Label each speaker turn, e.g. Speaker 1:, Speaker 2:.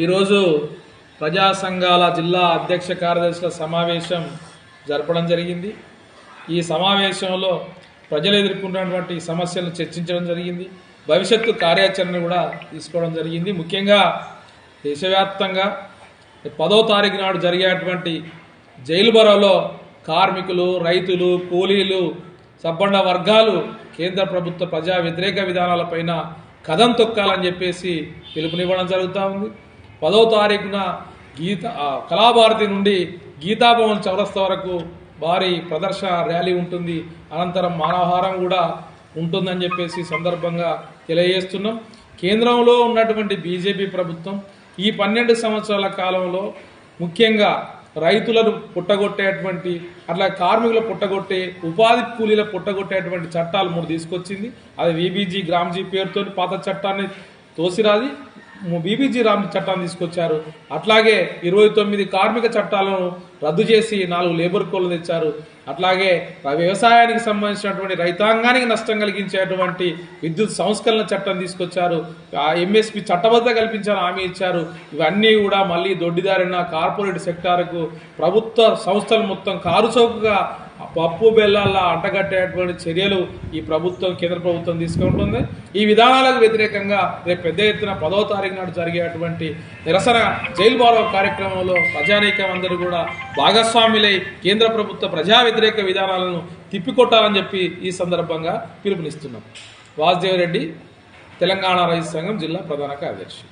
Speaker 1: ఈరోజు ప్రజా సంఘాల జిల్లా అధ్యక్ష కార్యదర్శుల సమావేశం జరపడం జరిగింది. ఈ సమావేశంలో ప్రజలు ఎదుర్కొన్నటువంటి సమస్యలను చర్చించడం జరిగింది. భవిష్యత్తు కార్యాచరణ కూడా తీసుకోవడం జరిగింది. ముఖ్యంగా దేశవ్యాప్తంగా 10వ తారీఖు నాడు జరిగేటువంటి జైలు బరోలో కార్మికులు, రైతులు, కూలీలు, సబ్బండ వర్గాలు కేంద్ర ప్రభుత్వ ప్రజా వ్యతిరేక విధానాలపైన కదం తొక్కాలని చెప్పేసి పిలుపునివ్వడం జరుగుతూ ఉంది. 10వ తారీఖున కళాభారతి నుండి గీతాభవన్ చౌరస్తా వరకు భారీ ప్రదర్శన ర్యాలీ ఉంటుంది. అనంతరం మానవహారం కూడా ఉంటుందని చెప్పేసి సందర్భంగా తెలియజేస్తున్నాం. కేంద్రంలో ఉన్నటువంటి బీజేపీ ప్రభుత్వం ఈ 12 సంవత్సరాల కాలంలో ముఖ్యంగా రైతులను పుట్టగొట్టేటువంటి, అట్లా కార్మికులు పుట్టగొట్టే, ఉపాధి కూలీల పుట్టగొట్టేటువంటి చట్టాలు 3 తీసుకొచ్చింది. అది వీబీజీ గ్రామ్జీ పేరుతో పాత చట్టాన్ని తోసిరాది బీబీజీ రామ్ చట్టాన్ని తీసుకొచ్చారు. అట్లాగే 29 కార్మిక చట్టాలను రద్దు చేసి 4 లేబర్ కోడ్లు తెచ్చారు. అట్లాగే వ్యవసాయానికి సంబంధించినటువంటి రైతాంగానికి నష్టం కలిగించేటువంటి విద్యుత్ సంస్కరణ చట్టం తీసుకొచ్చారు. ఎంఎస్పీ చట్టబద్ధత కల్పించాలని హామీ ఇచ్చారు. ఇవన్నీ కూడా మళ్ళీ దొడ్డిదారిన కార్పొరేట్ సెక్టార్కు ప్రభుత్వ సంస్థలు మొత్తం కారుచౌకగా పప్పు బెల్లాల అంటగట్టేటువంటి చర్యలు ఈ ప్రభుత్వం, కేంద్ర ప్రభుత్వం తీసుకుంటుంది. ఈ విధానాలకు వ్యతిరేకంగా రేపు పెద్ద ఎత్తున 10వ తారీఖు నాడు జరిగేటువంటి నిరసన జైలు బారో కార్యక్రమంలో ప్రజానీకం అందరూ కూడా భాగస్వాములై కేంద్ర ప్రభుత్వ ప్రజా వ్యతిరేక విధానాలను తిప్పికొట్టాలని చెప్పి ఈ సందర్భంగా పిలుపునిస్తున్నాం. వాసుదేవరెడ్డి, తెలంగాణ రైతు సంఘం జిల్లా ప్రధాన కార్యదర్శి.